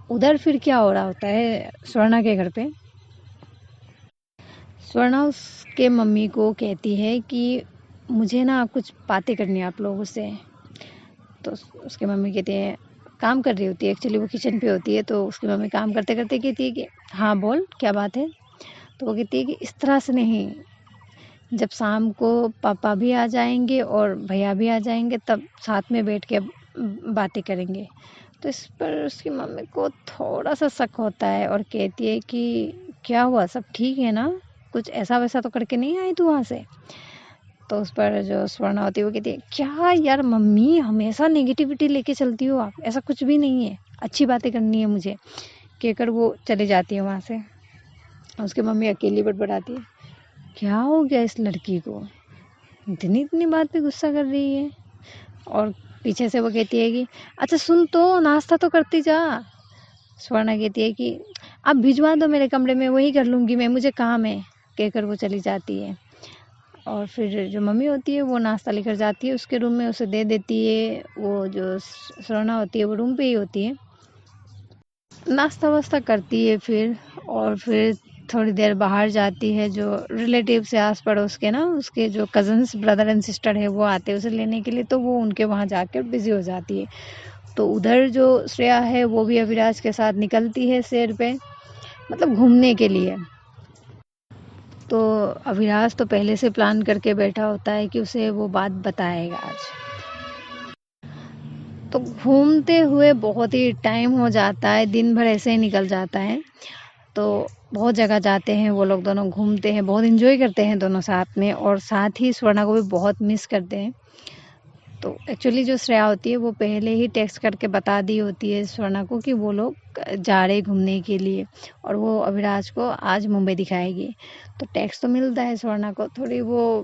उधर फिर क्या हो रहा होता है स्वर्णा के घर पे। स्वर्णा उसके मम्मी को कहती है कि मुझे ना कुछ बातें करनी है आप लोगों से। तो उसके मम्मी कहती है, काम कर रही होती है, एक्चुअली वो किचन पे होती है। तो उसकी मम्मी काम करते करते कहती है कि हाँ बोल क्या बात है। तो वो कहती है कि इस तरह से नहीं, जब शाम को पापा भी आ जाएंगे और भैया भी आ जाएंगे तब साथ में बैठ के बातें करेंगे। तो इस पर उसकी मम्मी को थोड़ा सा शक होता है और कहती है कि क्या हुआ, सब ठीक है ना, कुछ ऐसा वैसा तो करके नहीं आई तू वहाँ से। तो उस पर जो स्वर्णा होती है वो कहती है, क्या यार मम्मी हमेशा नेगेटिविटी लेके चलती हो आप, ऐसा कुछ भी नहीं है, अच्छी बातें करनी है मुझे, कहकर वो चली जाती है वहाँ से। उसकी मम्मी अकेली बड़बड़ाती है, क्या हो गया इस लड़की को, इतनी इतनी बात पे गुस्सा कर रही है। और पीछे से वो कहती है कि अच्छा सुन तो, नाश्ता तो करती जा। स्वर्णा कहती है कि आप भिजवा दो मेरे कमरे में, वही कर लूँगी मैं, मुझे काम है, कहकर वो चली जाती है। और फिर जो मम्मी होती है वो नाश्ता लेकर जाती है उसके रूम में, उसे दे देती है। वो जो स्वर्णा होती है वो रूम पे ही होती है, नाश्ता वास्ता करती है फिर। और फिर थोड़ी देर बाहर जाती है, जो रिलेटिव से आस पड़ोस के ना, उसके जो कज़न्स ब्रदर एंड सिस्टर है वो आते हैं उसे लेने के लिए। तो वो उनके वहाँ जाकर बिजी हो जाती है। तो उधर जो श्रेया है वो भी अभिराज के साथ निकलती है सैर पे, मतलब घूमने के लिए। तो अभिराज तो पहले से प्लान करके बैठा होता है कि उसे वो बात बताएगा आज। तो घूमते हुए बहुत ही टाइम हो जाता है, दिन भर ऐसे ही निकल जाता है। तो बहुत जगह जाते हैं वो लोग दोनों, घूमते हैं, बहुत इन्जॉय करते हैं दोनों साथ में, और साथ ही स्वर्णा को भी बहुत मिस करते हैं। तो एक्चुअली जो श्रेया होती है वो पहले ही टेक्स्ट करके बता दी होती है स्वर्णा को कि वो लोग जा रहे घूमने के लिए, और वो अभिराज को आज मुंबई दिखाएगी। तो टेक्स्ट तो मिलता है स्वर्णा को, थोड़ी वो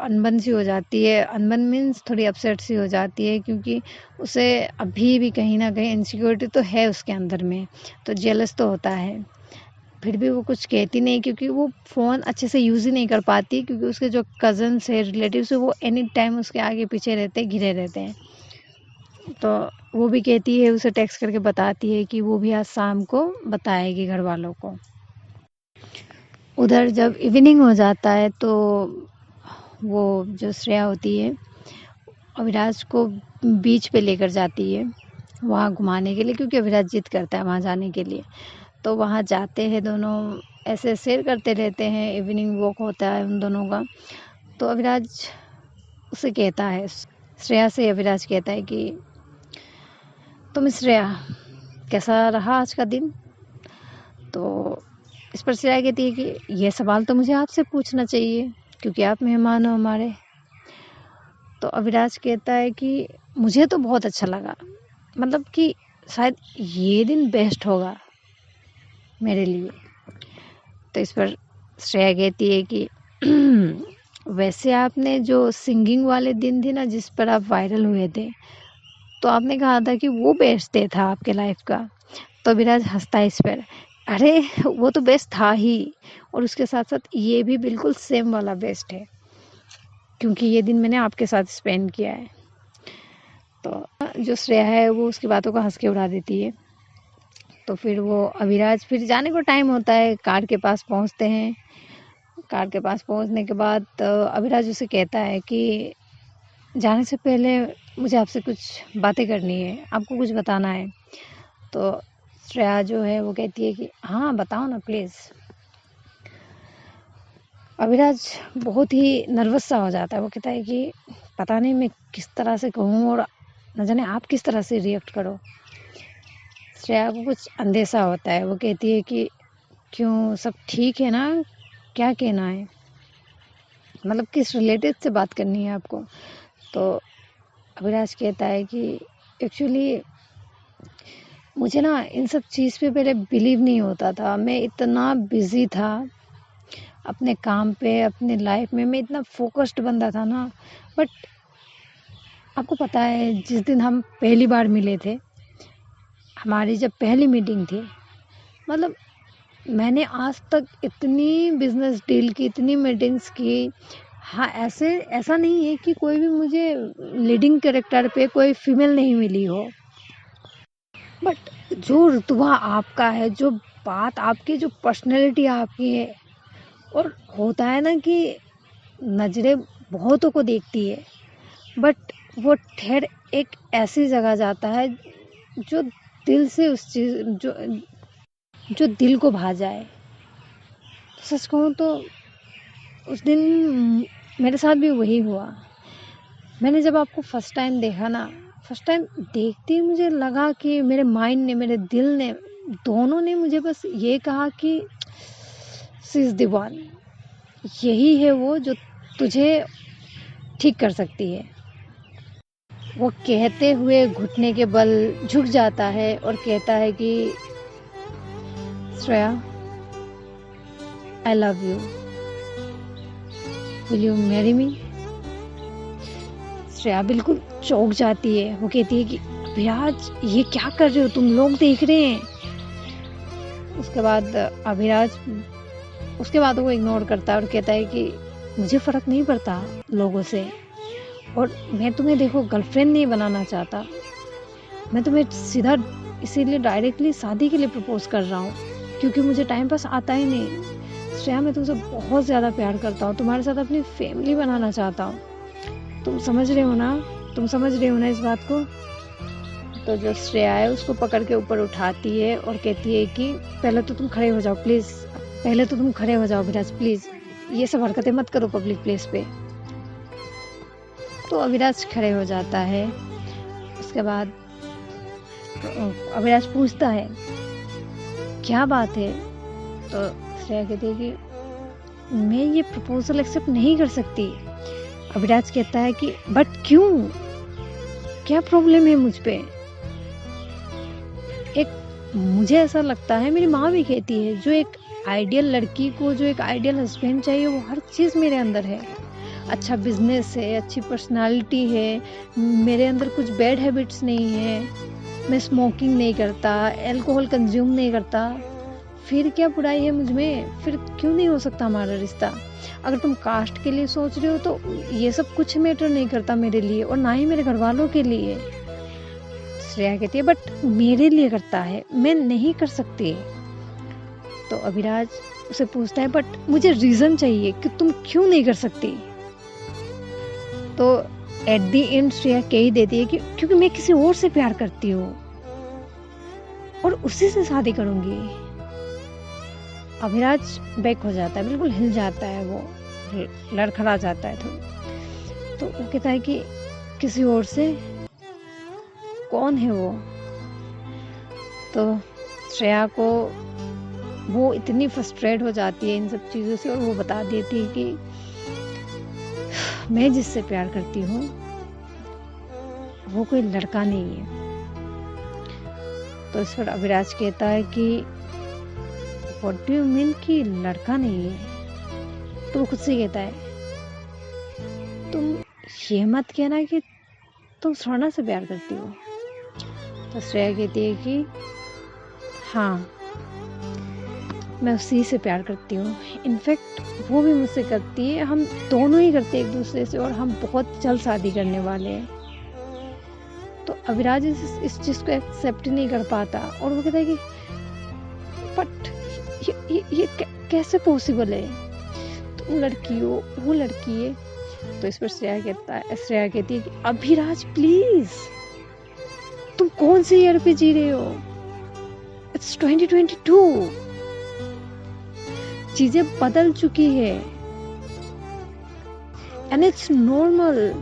अनबन सी हो जाती है, अनबन मीन्स थोड़ी अपसेट सी हो जाती है, क्योंकि उसे अभी भी कहीं ना कहीं इनसिक्योरिटी तो है उसके अंदर में, तो जेलस तो होता है। फिर भी वो कुछ कहती नहीं, क्योंकि वो फ़ोन अच्छे से यूज़ ही नहीं कर पाती, क्योंकि उसके जो कज़न्स है, रिलेटिव्स है, वो एनी टाइम उसके आगे पीछे रहते हैं, घिरे रहते हैं। तो वो भी कहती है, उसे टेक्स्ट करके बताती है कि वो भी आज शाम को बताएगी घर वालों को। उधर जब इवनिंग हो जाता है तो वो जो श्रेया होती है, अविराज को बीच पे लेकर जाती है वहाँ घुमाने के लिए, क्योंकि अविराज जिद करता है वहाँ जाने के लिए। तो वहाँ जाते हैं दोनों, ऐसे शेयर करते रहते हैं, इवनिंग वॉक होता है उन दोनों का। तो अविराज उसे कहता है, श्रेया से अविराज कहता है कि तुम श्रेया, कैसा रहा आज का दिन? तो इस पर श्रेया कहती है कि ये सवाल तो मुझे आपसे पूछना चाहिए, क्योंकि आप मेहमान हो हमारे। तो अविराज कहता है कि मुझे तो बहुत अच्छा लगा, मतलब कि शायद ये दिन बेस्ट होगा मेरे लिए। तो इस पर श्रेया कहती है कि वैसे आपने जो सिंगिंग वाले दिन थे ना, जिस पर आप वायरल हुए थे, तो आपने कहा था कि वो बेस्ट डे था आपके लाइफ का। तो अविराज हंसता है इस पर, अरे वो तो बेस्ट था ही, और उसके साथ साथ ये भी बिल्कुल सेम वाला बेस्ट है, क्योंकि ये दिन मैंने आपके साथ स्पेंड किया है। तो जो श्रेया है वो उसकी बातों को हंस के उड़ा देती है। तो फिर वो अविराज, फिर जाने को टाइम होता है, कार के पास पहुंचते हैं। कार के पास पहुंचने के बाद अविराज उसे कहता है कि जाने से पहले मुझे आपसे कुछ बातें करनी है, आपको कुछ बताना है। तो श्रेया जो है वो कहती है कि हाँ बताओ ना प्लीज़। अविराज बहुत ही नर्वस सा हो जाता है, वो कहता है कि पता नहीं मैं किस तरह से कहूँ, और न जाने आप किस तरह से रिएक्ट करो। श्रेया को कुछ अंदेशा होता है, वो कहती है कि क्यों, सब ठीक है ना, क्या कहना है, मतलब किस रिलेटेड से बात करनी है आपको? तो अविराज कहता है कि एक्चुअली मुझे ना इन सब चीज़ पे पहले बिलीव नहीं होता था, मैं इतना बिजी था अपने काम पे, अपने लाइफ में मैं इतना फोकस्ड बंदा था ना। बट आपको पता है, जिस दिन हम पहली बार मिले थे, हमारी जब पहली मीटिंग थी, मतलब मैंने आज तक इतनी बिजनेस डील की, इतनी मीटिंग्स की, हाँ ऐसा नहीं है कि कोई भी मुझे लीडिंग कैरेक्टर पे कोई फीमेल नहीं मिली हो, बट जो रुतबा आपका है, जो बात आपकी, जो पर्सनैलिटी आपकी है, और होता है ना कि नज़रें बहुतों को देखती है, बट वो ठहर एक ऐसी जगह जाता है जो दिल से उस चीज़ जो दिल को भा जाए। सच कहूँ तो उस दिन मेरे साथ भी वही हुआ। मैंने जब आपको फर्स्ट टाइम देखा ना, फर्स्ट टाइम देखते ही मुझे लगा कि मेरे माइंड ने, मेरे दिल ने, दोनों ने मुझे बस ये कहा कि शी इज़ द वन, यही है वो जो तुझे ठीक कर सकती है। वो कहते हुए घुटने के बल झुक जाता है और कहता है कि Shreya, I love you, will you marry me? Shreya बिल्कुल चौंक जाती है, वो कहती है कि अभिराज ये क्या कर रहे हो तुम, लोग देख रहे हैं। उसके बाद अभिराज उसके बाद वो इग्नोर करता है और कहता है कि मुझे फ़र्क नहीं पड़ता लोगों से, और मैं तुम्हें देखो गर्लफ्रेंड नहीं बनाना चाहता, मैं तुम्हें सीधा इसीलिए डायरेक्टली शादी के लिए प्रपोज कर रहा हूँ, क्योंकि मुझे टाइम पास आता ही नहीं। श्रेया मैं तुमसे बहुत ज़्यादा प्यार करता हूँ, तुम्हारे साथ अपनी फैमिली बनाना चाहता हूँ, तुम समझ रहे हो ना, तुम समझ रहे हो ना इस बात को? तो जो श्रेया है उसको पकड़ के ऊपर उठाती है और कहती है कि पहले तो तुम खड़े हो जाओ प्लीज़, पहले तो तुम खड़े हो जाओ अविराज प्लीज़, ये सब हरकतें मत करो पब्लिक प्लेस पे। तो अविराज खड़े हो जाता है। उसके बाद अविराज पूछता है क्या बात है? तो श्रेया कहती है कि मैं ये प्रपोजल एक्सेप्ट नहीं कर सकती। अविराज कहता है कि बट क्यों, क्या प्रॉब्लम है मुझ पे? एक मुझे ऐसा लगता है, मेरी माँ भी कहती है, जो एक आइडियल लड़की को, जो एक आइडियल हस्बैंड चाहिए, वो हर चीज़ मेरे अंदर है। अच्छा बिजनेस है, अच्छी पर्सनालिटी है, मेरे अंदर कुछ बैड हैबिट्स नहीं है, मैं स्मोकिंग नहीं करता, अल्कोहल कंज्यूम नहीं करता, फिर क्या बुराई है मुझ में, फिर क्यों नहीं हो सकता हमारा रिश्ता। अगर तुम कास्ट के लिए सोच रहे हो तो ये सब कुछ मैटर नहीं करता मेरे लिए, और ना ही मेरे घर वालों के लिए। श्रेया कहती है बट मेरे लिए करता है, मैं नहीं कर सकती। तो अभिराज उसे पूछता है बट मुझे रीजन चाहिए कि तुम क्यों नहीं कर सकती। तो एट दी एंड श्रेया कह ही देती है कि क्योंकि मैं किसी और से प्यार करती हूँ और उसी से शादी करूंगी। अभिराज बैक हो जाता है, बिल्कुल हिल जाता है, वो लड़खड़ा जाता है थोड़ा। तो वो कहता है कि किसी और से? कौन है वो? तो श्रेया को वो इतनी फ्रस्ट्रेट हो जाती है इन सब चीज़ों से, और वो बता देती है कि मैं जिससे प्यार करती हूँ वो कोई लड़का नहीं है। तो इस पर अभिराज कहता है कि व्हाट डू यू मीन कि लड़का नहीं है? तो वो खुद से कहता है तुम ये मत कहना कि तुम स्वर्णा से प्यार करती हो। तो श्रेया कहती है कि हाँ, मैं उसी से प्यार करती हूँ, इनफैक्ट वो भी मुझसे करती है, हम दोनों ही करते हैं एक दूसरे से, और हम बहुत जल्द शादी करने वाले हैं। तो अभिराज इस चीज़ को एक्सेप्ट नहीं कर पाता, और वो कहता है कि बट ये कैसे पॉसिबल है, तुम लड़की हो, वो लड़की है। तो इस पर श्रेया कहती है कि अभिराज प्लीज, तुम कौन से ईयर पे जी रहे हो? इट्स 2022, चीजें बदल चुकी है एंड इट्स नॉर्मल।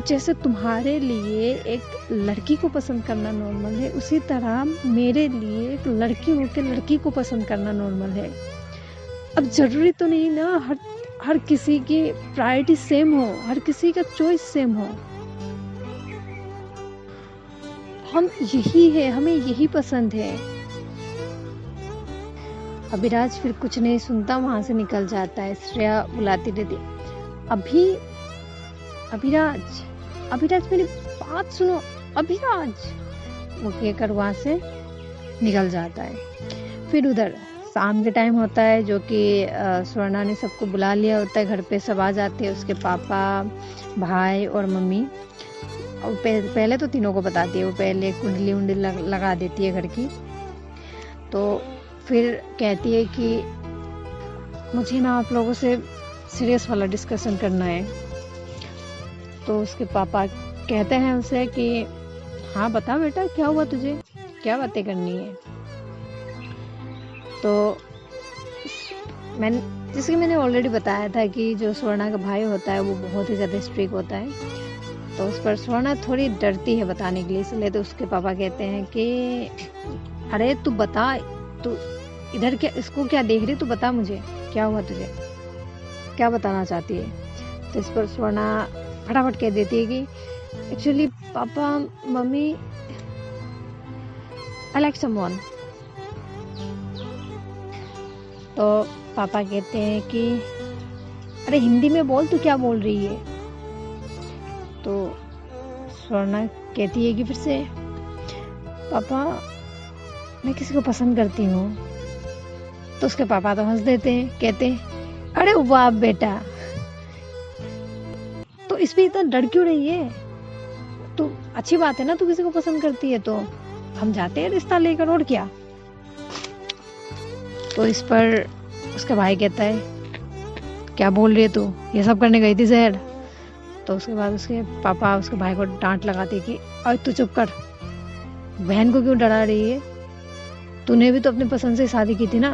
जैसे तुम्हारे लिए एक लड़की को पसंद करना नॉर्मल है, उसी तरह मेरे लिए एक लड़की होकर लड़की को पसंद करना नॉर्मल है। अब जरूरी तो नहीं ना हर किसी की प्रायोरिटी सेम हो, हर किसी का चॉइस सेम हो। हम यही है, हमें यही पसंद है। अभिराज फिर कुछ नहीं सुनता, वहां से निकल जाता है। श्रेया बुलाती रहती, अभिराज मेरी बात सुनो, अभिराज, वो कहकर वहां से निकल जाता है। फिर उधर शाम के टाइम होता है, जो कि स्वर्णा ने सबको बुला लिया होता है, घर पे सब आ जाते हैं, उसके पापा, भाई और मम्मी। और पहले तो तीनों को बताती है, वो पहले कुंडली उंडली लगा देती है घर की। तो फिर कहती है कि मुझे ना आप लोगों से सीरियस वाला डिस्कशन करना है। तो उसके पापा कहते हैं उसे कि हाँ बता बेटा, क्या हुआ तुझे, क्या बातें करनी है। तो मैंने ऑलरेडी बताया था कि जो स्वर्णा का भाई होता है वो बहुत ही ज़्यादा स्ट्रिक्ट होता है। तो उस पर स्वर्णा थोड़ी डरती है बताने के लिए, इसलिए तो उसके पापा कहते हैं कि अरे तू बता, तू इधर क्या, इसको क्या देख रही, तू बता मुझे क्या हुआ तुझे, क्या बताना चाहती है। तो इस पर स्वर्णा फटाफट कह देती है कि actually papa mummy I like someone. तो पापा कहते हैं कि अरे हिंदी में बोल, तू क्या बोल रही है। तो स्वर्णा कहती है कि फिर से पापा मैं किसी को पसंद करती हूँ। तो उसके पापा तो हंस देते हैं, कहते हैं अरे वाह बेटा, तो इस पे इतना डर क्यों रही है, तो अच्छी बात है ना, तू किसी को पसंद करती है तो हम जाते हैं रिश्ता लेकर, और क्या। तो इस पर उसका भाई कहता है क्या बोल रही है तू, ये सब करने गई थी शहर। तो उसके बाद उसके पापा उसके भाई को डांट लगाते कि अरे तू चुप कर, बहन को क्यों डरा रही है, तूने भी तो अपनी पसंद से शादी की थी ना।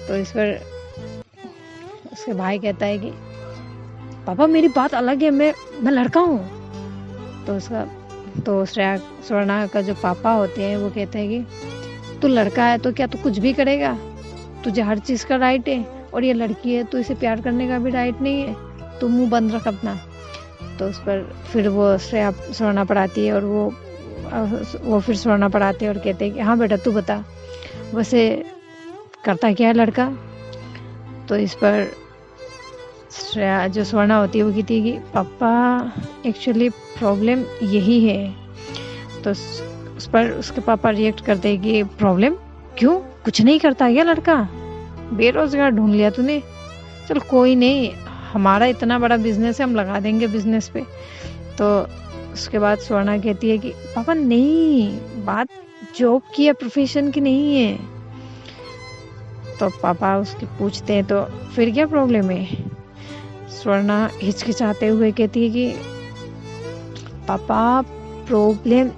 तो इस पर उसके भाई कहता है कि पापा मेरी बात अलग है, मैं लड़का हूँ। तो स्वर्णा का जो पापा होते हैं वो कहते हैं कि तू लड़का है तो क्या तू कुछ भी करेगा, तुझे हर चीज़ का राइट है, और ये लड़की है तो इसे प्यार करने का भी राइट नहीं है, तू मुंह बंद रख अपना। तो उस पर फिर वो स्वर्णा पढ़ाती है, और वो फिर स्वर्णा पढ़ाते हैं और कहते हैं कि हाँ बेटा तू बता, वैसे करता क्या है लड़का। तो इस पर श्रेया जो स्वर्णा होती है वो कहती है कि पापा एक्चुअली प्रॉब्लम यही है। तो उस पर उसके पापा रिएक्ट करते हैं कि प्रॉब्लम क्यों, कुछ नहीं करता क्या लड़का, बेरोजगार ढूंढ लिया तूने, चल कोई नहीं, हमारा इतना बड़ा बिजनेस है, हम लगा देंगे बिजनेस पे। तो उसके बाद स्वर्णा कहती है कि पापा नहीं, बात जॉब की या प्रोफेशन की नहीं है। तो पापा उसके पूछते हैं तो फिर क्या प्रॉब्लम है। स्वर्णा हिचकिचाते हुए कहती है कि पापा प्रॉब्लम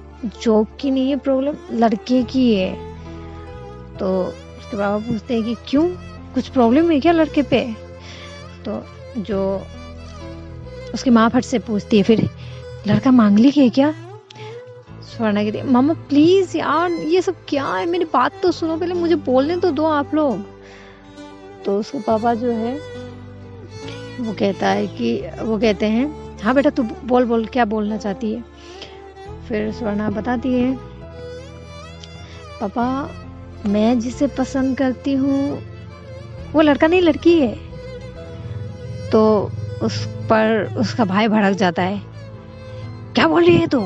जॉब की नहीं है, प्रॉब्लम लड़के की है। तो उसके पापा पूछते हैं कि क्यों, कुछ प्रॉब्लम है क्या लड़के पे। तो जो उसकी माँ फट से पूछती है फिर लड़का मांगलिक है क्या। स्वर्णा कहती है मामा प्लीज यार ये सब क्या है, मेरी बात तो सुनो, पहले मुझे बोलने तो दो आप लोग। तो उसके पापा जो है वो कहते हैं हाँ बेटा तू बोल बोल क्या बोलना चाहती है। फिर स्वर्णा बताती है पापा मैं जिसे पसंद करती हूँ वो लड़का नहीं लड़की है। तो उस पर उसका भाई भड़क जाता है, क्या बोल रही है तू।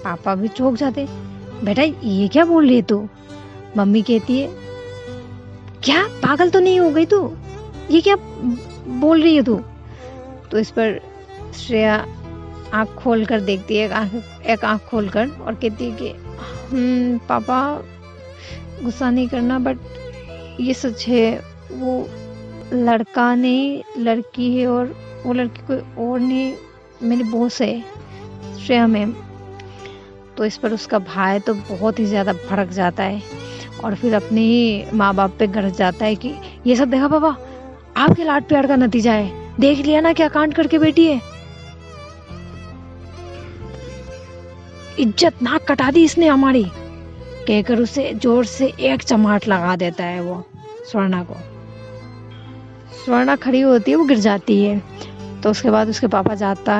पापा भी चौंक जाते, बेटा ये क्या बोल रही है तू। मम्मी कहती है क्या पागल तो नहीं हो गई तू, ये क्या बोल रही है तू। तो इस पर श्रेया आँख खोल कर देखती है, एक आँख खोल कर, और कहती है कि पापा गुस्सा नहीं करना बट ये सच है, वो लड़का नहीं लड़की है, और वो लड़की कोई और नहीं मेरी बॉस है श्रेया मैम। तो इस पर उसका भाई तो बहुत ही ज़्यादा भड़क जाता है और फिर अपने ही माँ बाप पे गरज जाता है कि ये सब देखा पापा, आपके लाड प्यार का नतीजा है, देख लिया ना क्या कांड करके बेटी है, इज्जत नाक कटा दी इसने हमारी, कहकर उसे जोर से एक चमाट लगा देता है वो स्वर्णा को। स्वर्णा खड़ी होती है, वो गिर जाती है। तो उसके बाद उसके पापा जाते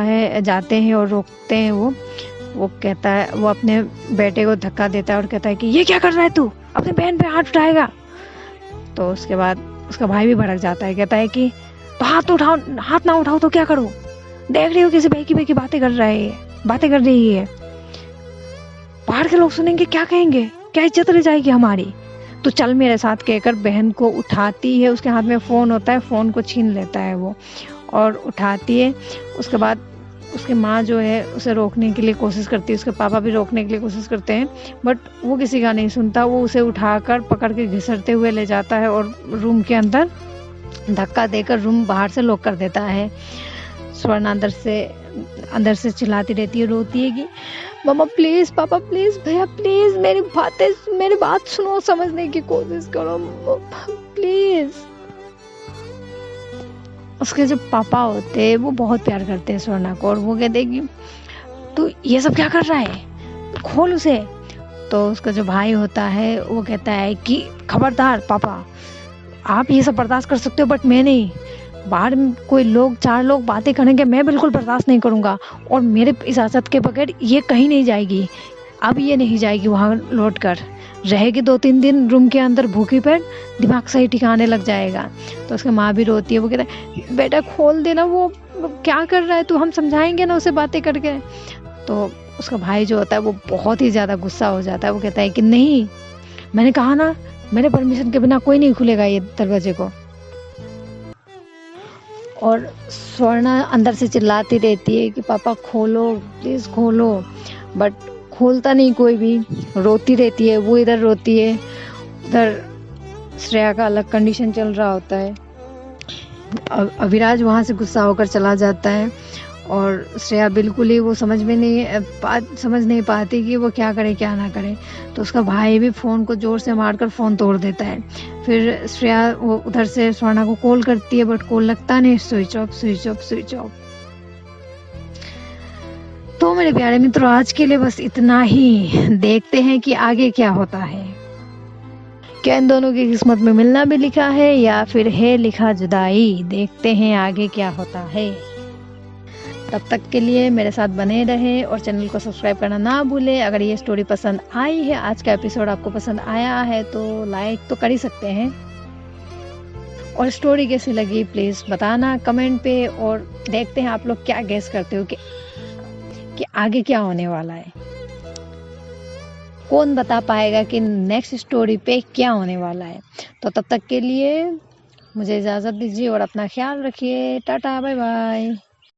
हैं और रोकते हैं वो कहता है, वो अपने बेटे को धक्का देता है और कहता है कि ये क्या कर रहा है तू, अपने बहन पे हाथ उठाएगा। तो उसके बाद उसका भाई भी भड़क जाता है, कहता है कि तो हाथ ना उठाओ तो क्या करो, देख रही हो किसी बहकी की बातें कर रही है, बाहर के लोग सुनेंगे क्या कहेंगे, क्या इज्जत रह जाएगी हमारी, तो चल मेरे साथ, कहकर बहन को उठाती है। उसके हाथ में फ़ोन होता है, फ़ोन को छीन लेता है वो और उठाती है। उसके बाद उसकी माँ जो है उसे रोकने के लिए कोशिश करती है, उसके पापा भी रोकने के लिए कोशिश करते हैं बट वो किसी का नहीं सुनता। वो उसे उठाकर पकड़ के घिसरते हुए ले जाता है और रूम के अंदर धक्का देकर रूम बाहर से लॉक कर देता है। स्वर्णा अंदर से चिल्लाती रहती है, रोती है कि मम्मा प्लीज़, पापा प्लीज़, भैया प्लीज़, मेरी बात सुनो, समझने की कोशिश करो प्लीज़। उसके जो पापा होते हैं वो बहुत प्यार करते हैं स्वर्णा को और वो कहते हैं कि तू ये सब क्या कर रहा है, खोल उसे। तो उसका जो भाई होता है वो कहता है कि खबरदार पापा, आप ये सब बर्दाश्त कर सकते हो बट मैं नहीं, बाहर कोई लोग 4 लोग बातें करेंगे, मैं बिल्कुल बर्दाश्त नहीं करूँगा और मेरे इजाज़त के बगैर ये कहीं नहीं जाएगी, अब ये नहीं जाएगी वहाँ लौट कर, रहेगी 2-3 दिन रूम के अंदर भूखी पेट, दिमाग सही ठिकाने लग जाएगा। तो उसकी माँ भी रोती है, वो कहता है बेटा खोल देना, वो क्या कर रहा है तू, हम समझाएंगे ना उसे बातें करके। तो उसका भाई जो होता है वो बहुत ही ज़्यादा गुस्सा हो जाता है, वो कहता है कि नहीं, मैंने कहा ना मेरे परमिशन के बिना कोई नहीं खुलेगा ये दरवाजे को। और स्वर्णा अंदर से चिल्लाती रहती है कि पापा खोलो प्लीज़ खोलो, बट खोलता नहीं कोई भी, रोती रहती है, वो इधर रोती है, उधर श्रेया का अलग कंडीशन चल रहा होता है। अविराज वहाँ से गुस्सा होकर चला जाता है और श्रेया बिल्कुल ही वो समझ नहीं पाती कि वो क्या करे क्या ना करे। तो उसका भाई भी फ़ोन को ज़ोर से मारकर फ़ोन तोड़ देता है। फिर श्रेया वो उधर से स्वर्णा को कॉल करती है बट कॉल लगता नहीं, स्विच ऑफ। तो मेरे प्यारे मित्रों आज के लिए बस इतना ही, देखते हैं कि आगे क्या होता है, क्या इन दोनों की किस्मत में मिलना भी लिखा है या फिर है लिखा जुदाई। देखते हैं आगे क्या होता है। तब तक के लिए मेरे साथ बने रहें और चैनल को सब्सक्राइब करना ना भूलें। अगर ये स्टोरी पसंद आई है, आज का एपिसोड आपको पसंद आया है तो लाइक तो कर ही सकते हैं, और स्टोरी कैसी लगी प्लीज़ बताना कमेंट पे, और देखते हैं आप लोग क्या गेस करते हो कि आगे क्या होने वाला है। कौन बता पाएगा कि नेक्स्ट स्टोरी पे क्या होने वाला है। तो तब तक के लिए मुझे इजाज़त दीजिए और अपना ख्याल रखिए। Tata bye bye.